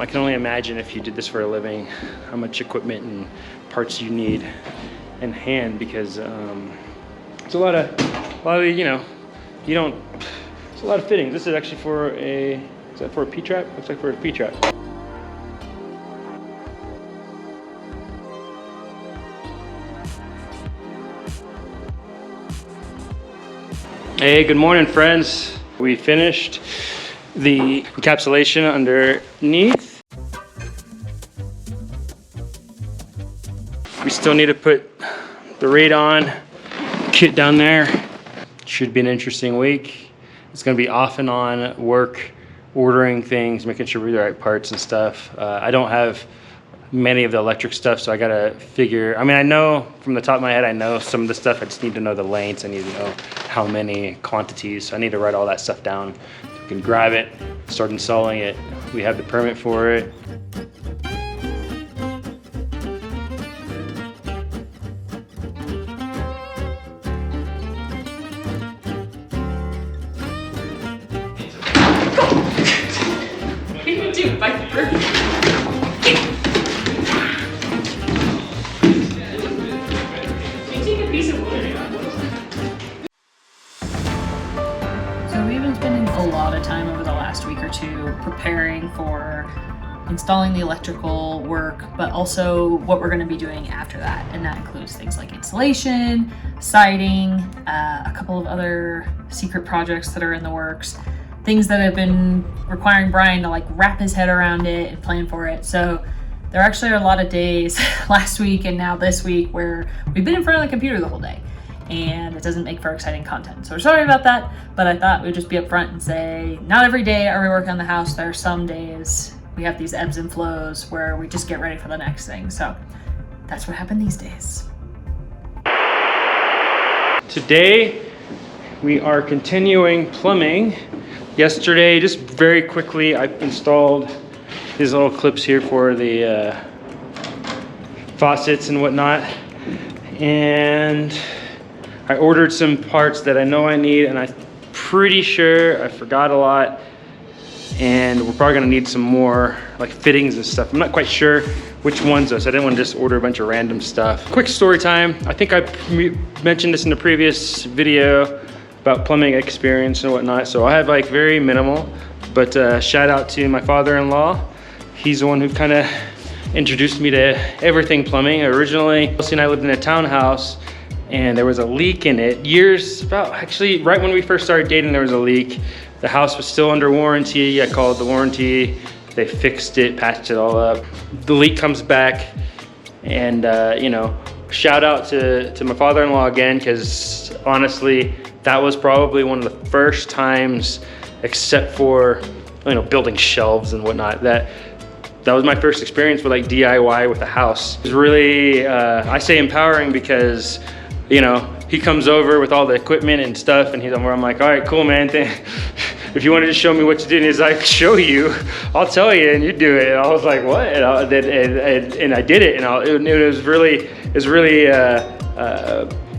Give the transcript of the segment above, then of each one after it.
I can only imagine if you did this for a living, how much equipment and parts you need in hand, because it's a lot of, you know, it's a lot of fittings. This is actually for is that for a P-trap? Looks like for a P-trap. Hey, good morning, friends. We finished the encapsulation underneath. We still need to put the radon kit down there. Should be an interesting week. It's gonna be off and on work, ordering things, making sure we have the right parts and stuff. I don't have many of the electric stuff, so I gotta figure. I mean, I know from the top of my head, I know some of the stuff. I just need to know the lengths. I need to know how many quantities. So I need to write all that stuff down. So we can grab it, start installing it. We have the permit for it. What do you do? Bite the bird? So we've been spending a lot of time over the last week or two preparing for installing the electrical work, but also what we're going to be doing after that. And that includes things like insulation, siding, a couple of other secret projects that are in the works, things that have been requiring Brian to like wrap his head around it and plan for it. So there actually are a lot of days last week and now this week where we've been in front of the computer the whole day, and it doesn't make for exciting content. So we're sorry about that, but I thought we'd just be upfront and say, not every day are we working on the house. There are some days we have these ebbs and flows where we just get ready for the next thing. So that's what happened these days. Today, we are continuing plumbing. Yesterday, just very quickly, I installed these little clips here for the faucets and whatnot. And I ordered some parts that I know I need, and I'm pretty sure I forgot a lot. And we're probably gonna need some more like fittings and stuff. I'm not quite sure which ones though, so I didn't want to just order a bunch of random stuff. Quick story time. I think I mentioned this in the previous video about plumbing experience and whatnot. So I have like very minimal, but shout out to my father-in-law. He's the one who kind of introduced me to everything plumbing. Originally, Elsie and I lived in a townhouse, and there was a leak in it actually right when we first started dating. There was a leak. The house was still under warranty. I called the warranty. They fixed it, patched it all up. The leak comes back, and you know, shout out to my father-in-law again, because honestly, that was probably one of the first times, except for, you know, building shelves and whatnot, that was my first experience with like DIY with a house. It was really, I say empowering, because, you know, he comes over with all the equipment and stuff, and I'm like, all right, cool, man. If you wanted to show me what to do, and he's like, show you, I'll tell you, and you do it. And I was like, what? And I did it, and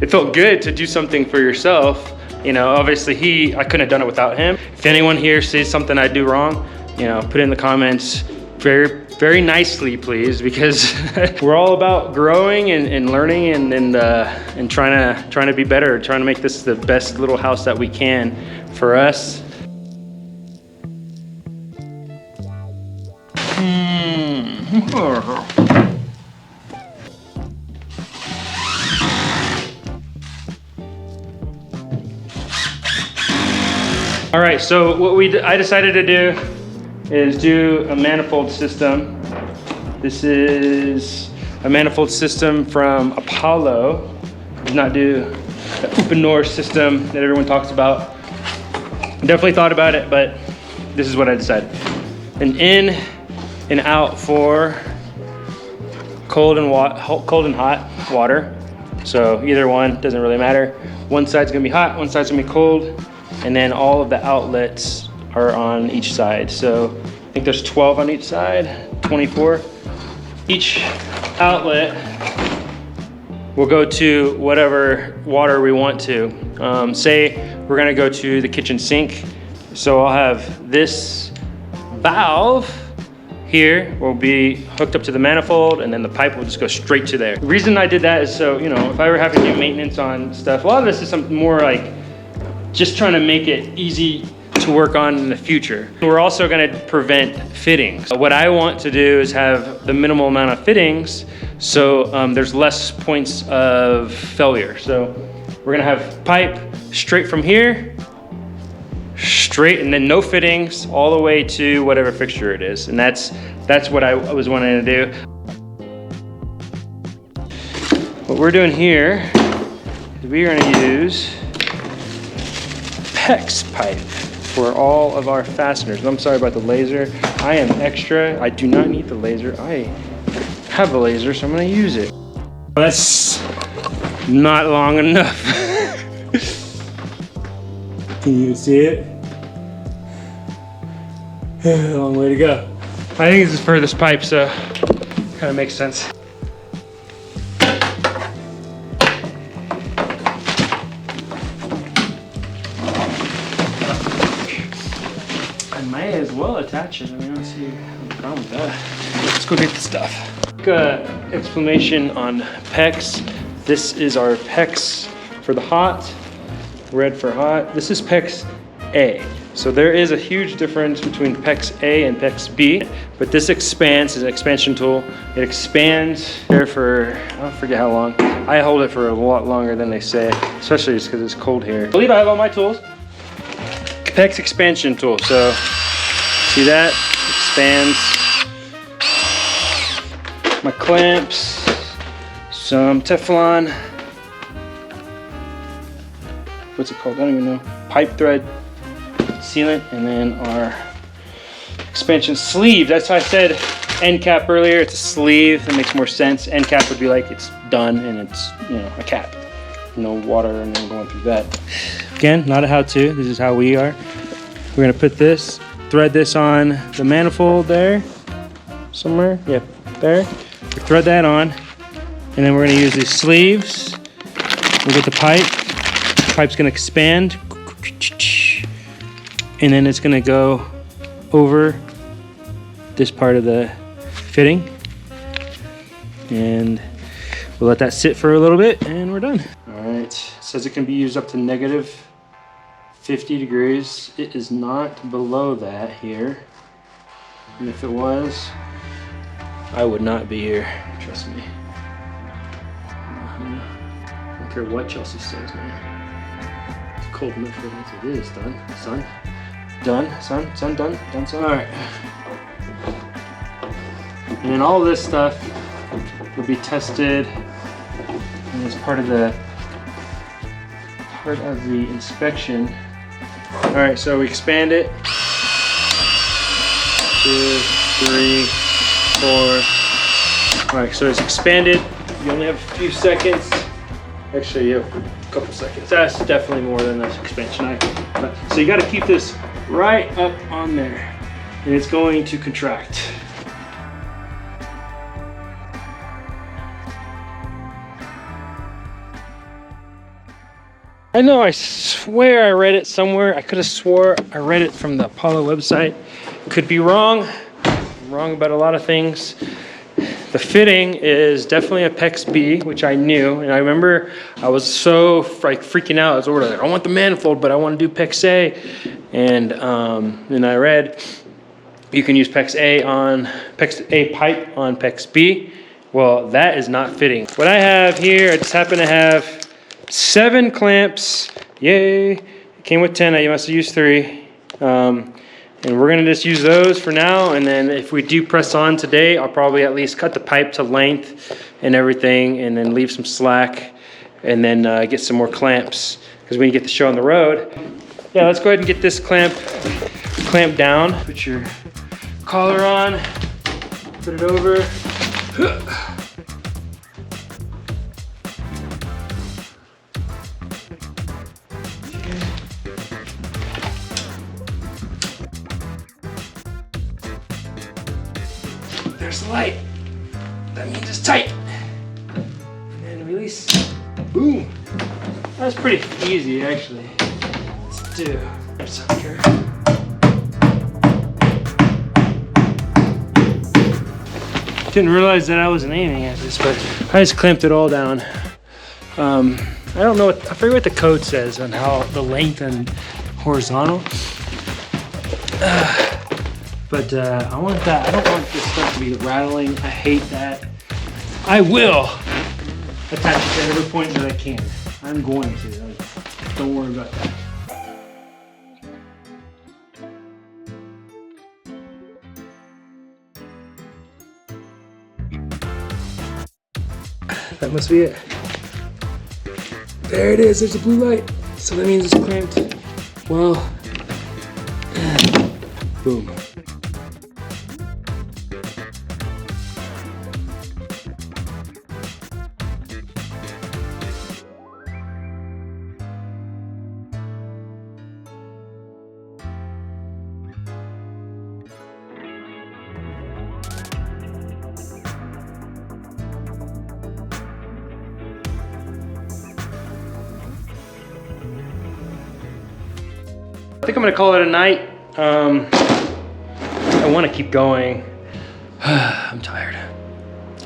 it felt good to do something for yourself. You know, obviously I couldn't have done it without him. If anyone here sees something I do wrong, you know, put it in the comments very, very nicely, please, because we're all about growing and learning and trying to be better, trying to make this the best little house that we can for us. All right, so what I decided to do is do a manifold system. This is a manifold system from Apollo. Did not do the open door system that everyone talks about. Definitely thought about it, but this is what I decided. An in and out for cold and hot water. So either one, doesn't really matter. One side's gonna be hot, one side's gonna be cold, and then all of the outlets are on each side. So I think there's 12 on each side, 24. Each outlet will go to whatever water we want to. Say we're gonna go to the kitchen sink. So I'll have this valve here will be hooked up to the manifold, and then the pipe will just go straight to there. The reason I did that is so, you know, if I were having to do maintenance on stuff, a lot of this is something more like just trying to make it easy to work on in the future. We're also gonna prevent fittings. What I want to do is have the minimal amount of fittings so there's less points of failure. So we're gonna have pipe straight from here, straight, and then no fittings all the way to whatever fixture it is. And that's what I was wanting to do. What we're doing here is we're gonna use PEX pipe for all of our fasteners. I'm sorry about the laser. I am extra. I do not need the laser. I have a laser, so I'm gonna use it. That's not long enough. Can you see it? Long way to go. I think this is for this pipe, so kind of makes sense. Might as well attach it. I mean, I don't see a problem with that. Let's go get the stuff. Explanation on PEX. This is our PEX for the hot, red for hot. This is PEX A. So there is a huge difference between PEX A and PEX B, but this expands, is an expansion tool. It expands there for, I don't forget how long. I hold it for a lot longer than they say, especially just because it's cold here. I believe I have all my tools. PEX expansion tool, so see that? Expands. My clamps, some Teflon. What's it called? I don't even know. Pipe thread sealant, and then our expansion sleeve. That's why I said end cap earlier. It's a sleeve. That makes more sense. End cap would be like it's done and it's, you know, a cap. No water and then going through that. Again, not a how-to. This is how we are. We're gonna put this, thread this on the manifold there, somewhere. Yep, there. We thread that on, and then we're gonna use these sleeves. We'll get the pipe. The pipe's gonna expand, and then it's gonna go over this part of the fitting, and we'll let that sit for a little bit, and we're done. All right, it says it can be used up to negative 50 degrees. It is not below that here. And if it was, I would not be here, trust me. I don't care what Chelsea says, man. It's cold enough for it. It is done, son. Done, son, done, son. All right. And then all this stuff will be tested as part of the inspection. All right, so we expand it. 2, 3, 4. All right, so it's expanded. You only have a few seconds. Actually, you have a couple seconds. That's definitely more than this expansion. So you got to keep this right up on there, and it's going to contract. I know, I swear I read it somewhere. I could have swore I read it from the Apollo website. Could be wrong. I'm wrong about a lot of things. The fitting is definitely a PEX B, which I knew. And I remember I was so freaking out. I was like, I want the manifold, but I want to do PEX A. And I read you can use PEX A on PEX A pipe on PEX B. Well, that is not fitting. What I have here, I just happen to have 7 clamps. Yay. It came with 10. I must have used 3. And we're gonna just use those for now. And then if we do press on today, I'll probably at least cut the pipe to length and everything, and then leave some slack, and then get some more clamps, because we can get the show on the road. Yeah, let's go ahead and get this clamp down. Put your collar on, put it over. There's the light. That means it's tight. And release. Boom. That's pretty easy, actually. Let's do some here. Didn't realize that I wasn't aiming at this, but I just clamped it all down. I don't know, I forget what the code says on how the length and horizontal. But I want that. I don't want this stuff to be rattling. I hate that. I will attach it to every point that I can. I'm going to. Like, don't worry about that. That must be it. There it is, there's a blue light. So that means it's clamped. Well, boom. I think I'm gonna call it a night. I wanna keep going. I'm tired.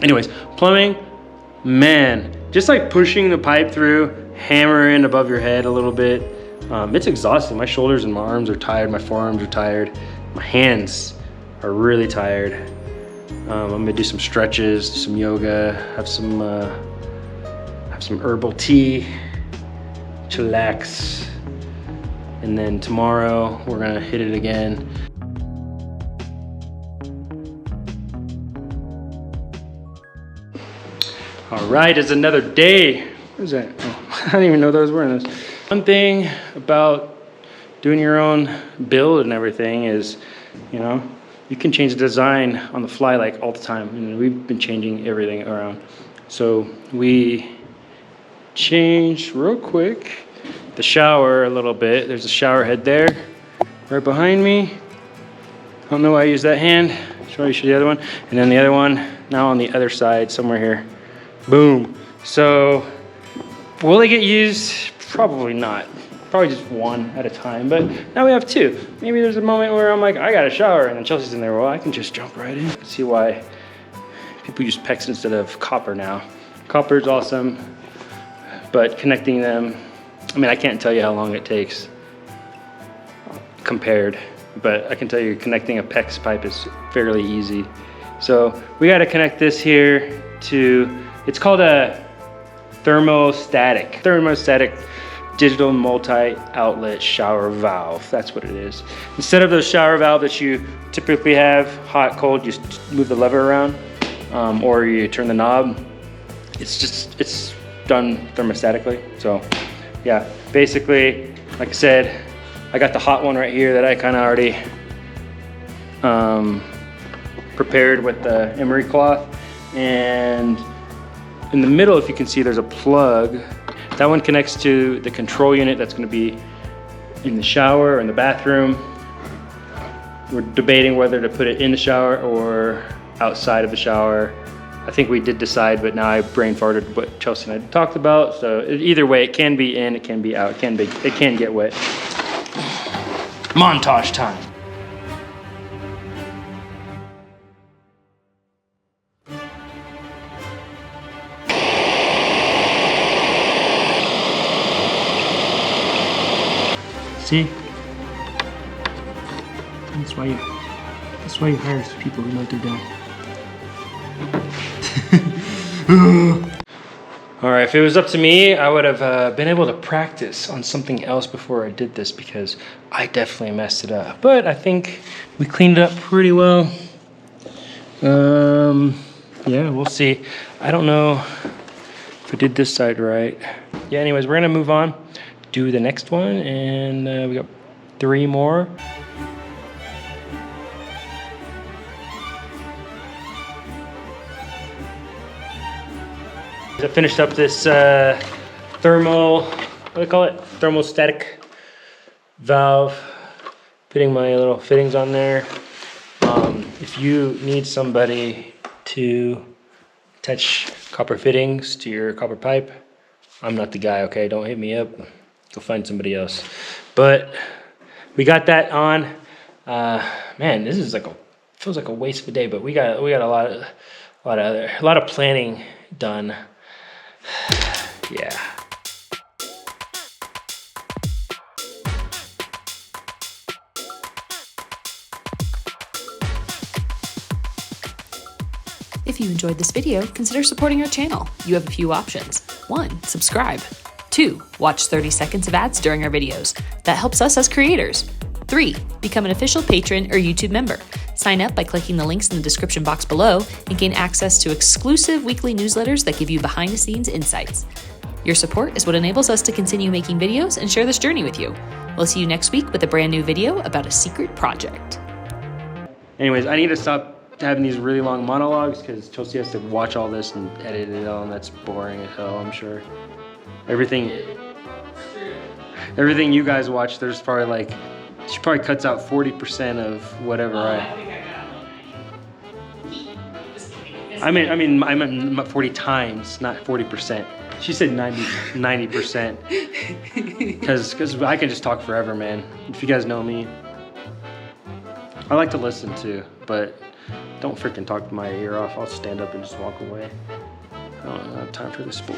Anyways, plumbing, man, just like pushing the pipe through, hammering above your head a little bit. It's exhausting. My shoulders and my arms are tired, my forearms are tired, my hands are really tired. I'm gonna do some stretches, some yoga, have some herbal tea, chillax. And then tomorrow we're gonna hit it again. All right, it's another day. What is that? Oh, I didn't even know that I was wearing this. One thing about doing your own build and everything is, you know, you can change the design on the fly like all the time. And we've been changing everything around. So we changed real quick the shower a little bit. There's a shower head there, right behind me. I don't know why I use that hand. Show you the other one. And then the other one, now on the other side, somewhere here. Boom. So, will they get used? Probably not. Probably just one at a time, but now we have two. Maybe there's a moment where I'm like, I got a shower, and then Chelsea's in there. Well, I can just jump right in. See why people use PEX instead of copper now. Copper is awesome, but connecting them, I mean, I can't tell you how long it takes compared, but I can tell you connecting a PEX pipe is fairly easy. So we got to connect this here to, it's called a thermostatic digital multi-outlet shower valve. That's what it is. Instead of those shower valve that you typically have, hot, cold, you just move the lever around, or you turn the knob. It's done thermostatically. So yeah, basically, like I said, I got the hot one right here that I kind of already prepared with the emery cloth. And in the middle, if you can see, there's a plug. That one connects to the control unit that's going to be in the shower or in the bathroom. We're debating whether to put it in the shower or outside of the shower. I think we did decide, but now I brain farted what Chelsea and I talked about. So either way, it can be in, it can be out, it can get wet. Montage time. See? That's why you hire people who know what they're doing. All right, if it was up to me, I would have been able to practice on something else before I did this because I definitely messed it up. But I think we cleaned it up pretty well. Yeah, we'll see. I don't know if I did this side right. Yeah, anyways, we're gonna move on, do the next one, and we got 3 more. I finished up this thermostatic valve, fitting my little fittings on there. If you need somebody to attach copper fittings to your copper pipe, I'm not the guy, okay? Don't hit me up. Go find somebody else. But we got that on. Man, this is feels like a waste of a day, but we got a a lot of planning done. Yeah. If you enjoyed this video, consider supporting our channel. You have a few options. 1. Subscribe. 2. Watch 30 seconds of ads during our videos. That helps us as creators. 3. Become an official patron or YouTube member. Sign up by clicking the links in the description box below and gain access to exclusive weekly newsletters that give you behind-the-scenes insights. Your support is what enables us to continue making videos and share this journey with you. We'll see you next week with a brand new video about a secret project. Anyways, I need to stop having these really long monologues because Chelsea has to watch all this and edit it all, and that's boring as hell, I'm sure. Everything you guys watch, there's probably like, she probably cuts out 40% of whatever I meant 40 times, not 40%. She said 90%. Because I can just talk forever, man. If you guys know me. I like to listen too, but don't freaking talk my ear off. I'll stand up and just walk away. I don't have time for this bullshit.